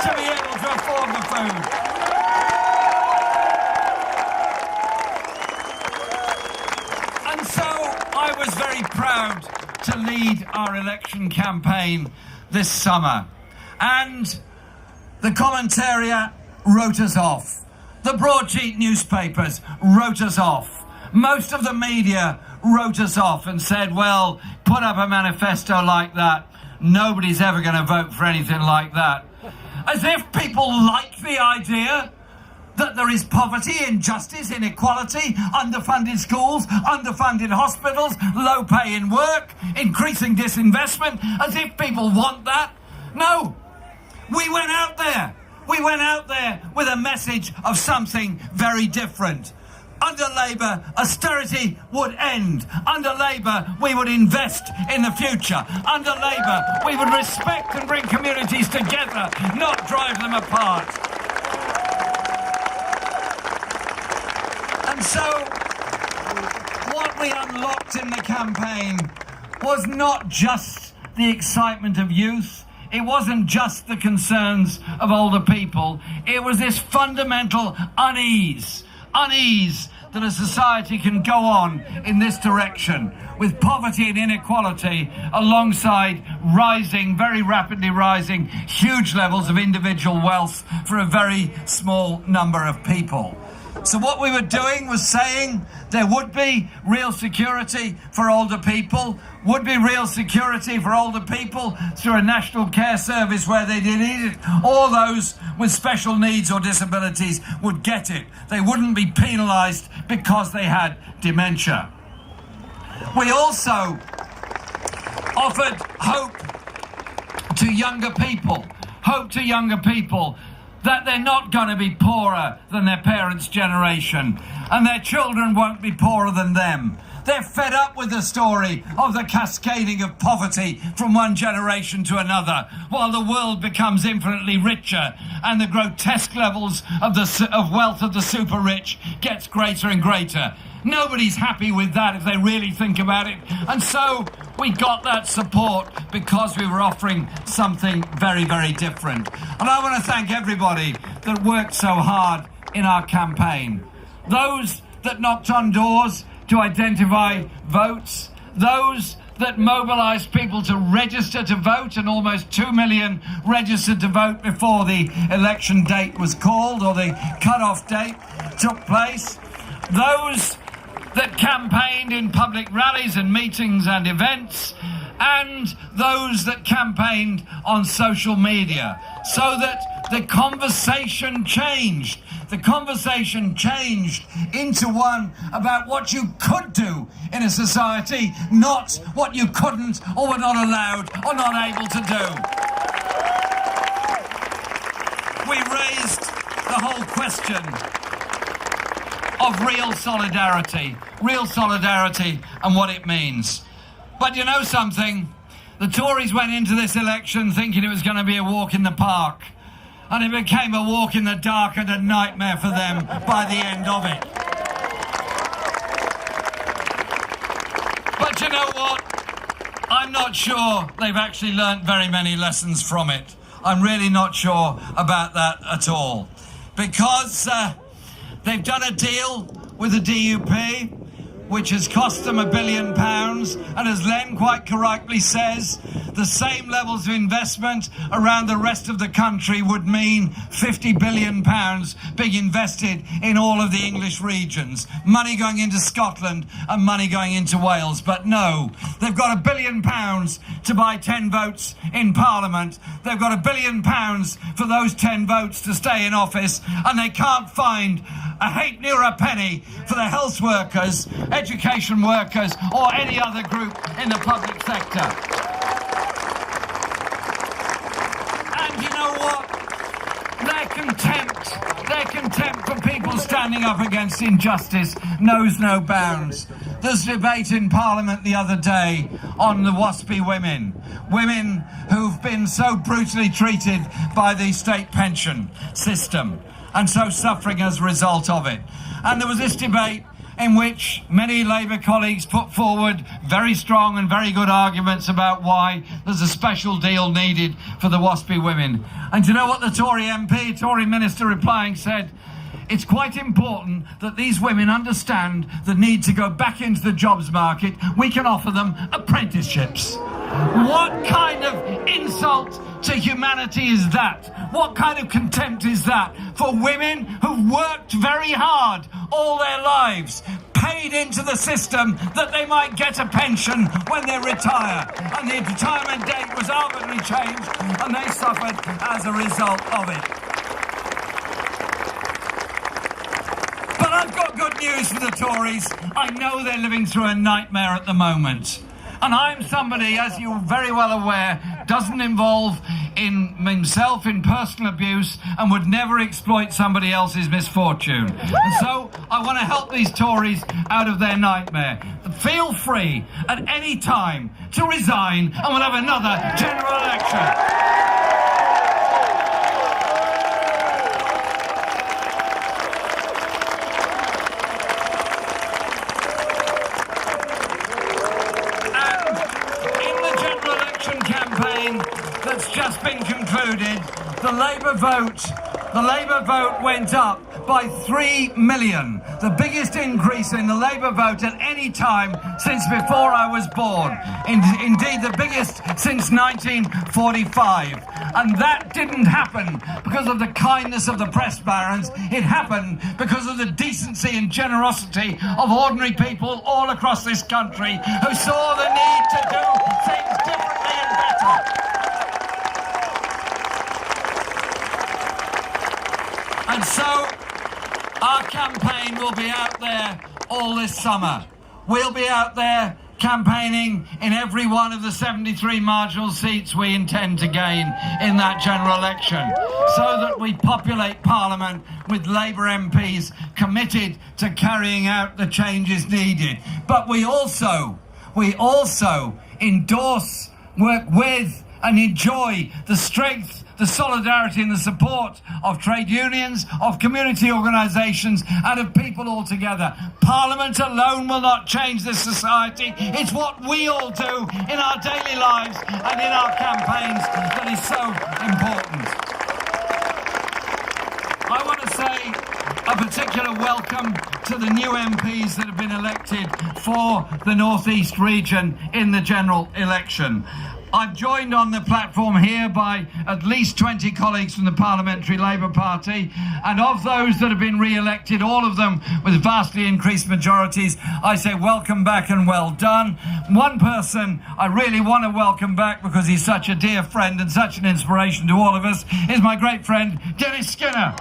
to be able to afford the food. And so I was very proud to lead our election campaign this summer. And the commentariat wrote us off. The broadsheet newspapers wrote us off. Most of the media wrote us off and said, well, put up a manifesto like that. Nobody's ever going to vote for anything like that. As if people like the idea that there is poverty, injustice, inequality, underfunded schools, underfunded hospitals, low pay in work, increasing disinvestment, as if people want that. No, we went out there. We went out there with a message of something very different. Under Labour, austerity would end. Under Labour, we would invest in the future. Under Labour, we would respect and bring communities together, not drive them apart. And so, what we unlocked in the campaign was not just the excitement of youth. It wasn't just the concerns of older people. It was this fundamental unease that a society can go on in this direction with poverty and inequality alongside rising, very rapidly rising, huge levels of individual wealth for a very small number of people. So what we were doing was saying there would be real security for older people, would be real security for older people through a national care service where they need it. All those with special needs or disabilities would get it. They wouldn't be penalised because they had dementia. We also offered hope to younger people that they're not going to be poorer than their parents' generation, and their children won't be poorer than them. They're fed up with the story of the cascading of poverty from one generation to another, while the world becomes infinitely richer and the grotesque levels of wealth of the super rich gets greater and greater. Nobody's happy with that if they really think about it. And so we got that support because we were offering something very, very different. And I want to thank everybody that worked so hard in our campaign. Those that knocked on doors to identify votes, those that mobilised people to register to vote, and almost 2 million registered to vote before the election date was called or the cut-off date took place. Those that campaigned in public rallies and meetings and events, and those that campaigned on social media, so that the conversation changed. The conversation changed into one about what you could do in a society, not what you couldn't or were not allowed or not able to do. We raised the whole question of real solidarity and what it means. But you know something? The Tories went into this election thinking it was going to be a walk in the park, and it became a walk in the dark and a nightmare for them by the end of it. But you know what? I'm not sure they've actually learnt very many lessons from it. I'm really not sure about that at all. Because they've done a deal with the DUP, which has cost them £1 billion, and as Len quite correctly says, the same levels of investment around the rest of the country would mean £50 billion being invested in all of the English regions. Money going into Scotland and money going into Wales. But no, they've got £1 billion to buy 10 votes in Parliament. They've got £1 billion for those 10 votes to stay in office, and they can't find a halfpenny or a penny for the health workers, education workers, or any other group in the public sector. And you know what? Their contempt for people standing up against injustice knows no bounds. There's debate in Parliament the other day on the WASPy women who've been so brutally treated by the state pension system and so suffering as a result of it. And there was this debate in which many Labour colleagues put forward very strong and very good arguments about why there's a special deal needed for the WASPI women. And do you know what the Tory MP, Tory minister replying said? It's quite important that these women understand the need to go back into the jobs market. We can offer them apprenticeships. What kind of insult to humanity is that? What kind of contempt is that for women who've worked very hard all their lives, paid into the system that they might get a pension when they retire, and the retirement date was arbitrarily changed and they suffered as a result of it. But I've got good news for the Tories. I know they're living through a nightmare at the moment. And I'm somebody, as you're very well aware, doesn't involve in himself in personal abuse and would never exploit somebody else's misfortune. And so I want to help these Tories out of their nightmare. Feel free at any time to resign and we'll have another general election. That's just been concluded, the Labour vote went up by 3 million, the biggest increase in the Labour vote at any time since before I was born. Indeed, the biggest since 1945. And that didn't happen because of the kindness of the press barons. It happened because of the decency and generosity of ordinary people all across this country who saw the need to do things differently and better. And so our campaign will be out there all this summer. We'll be out there campaigning in every one of the 73 marginal seats we intend to gain in that general election, so that we populate Parliament with Labour MPs committed to carrying out the changes needed. But we also endorse, work with and enjoy the strength, the solidarity and the support of trade unions, of community organisations and of people altogether. Parliament alone will not change this society. It's what we all do in our daily lives and in our campaigns that is so important. I want to say a particular welcome to the new MPs that have been elected for the North East region in the general election. I'm joined on the platform here by at least 20 colleagues from the Parliamentary Labour Party, and of those that have been re-elected, all of them with vastly increased majorities, I say welcome back and well done. One person I really want to welcome back because he's such a dear friend and such an inspiration to all of us is my great friend Dennis Skinner.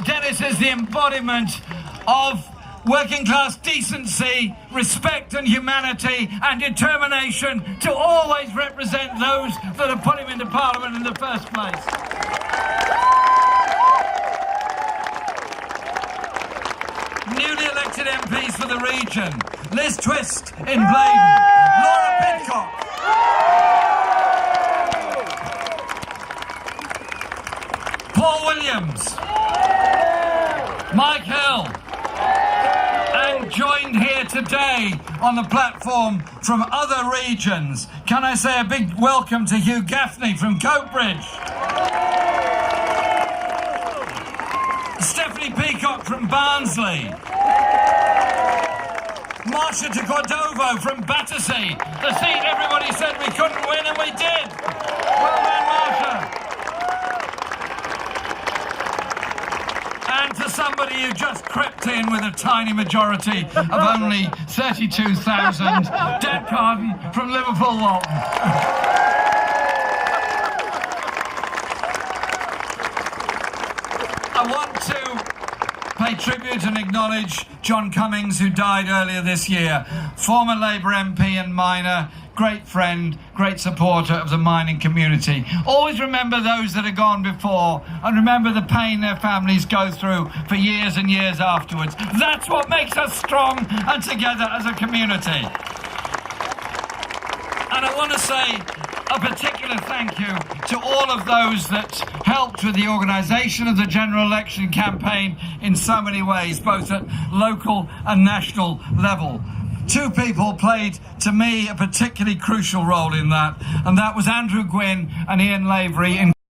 Dennis is the embodiment of working class decency, respect and humanity and determination to always represent those that have put him into Parliament in the first place. Newly elected MPs for the region: Liz Twist in Blaydon, Laura Pidcock, Paul Williams, Mike Hill, and joined here today on the platform from other regions. Can I say a big welcome to Hugh Gaffney from Coatbridge, Stephanie Peacock from Barnsley, Marsha de Cordovo from Battersea, the seat everybody said we couldn't win and we did. Well done, Marsha. And to somebody who just crept in with a tiny majority of only 32,000, Deb Carden from Liverpool Walton. I want to pay tribute and acknowledge John Cummings, who died earlier this year, former Labour MP and miner, great friend, great supporter of the mining community. Always remember those that have gone before, and remember the pain their families go through for years and years afterwards. That's what makes us strong and together as a community. And I want to say a particular thank you to all of those that helped with the organisation of the general election campaign in so many ways, both at local and national level. Two people played, to me, a particularly crucial role in that, and that was Andrew Gwynn and Ian Lavery in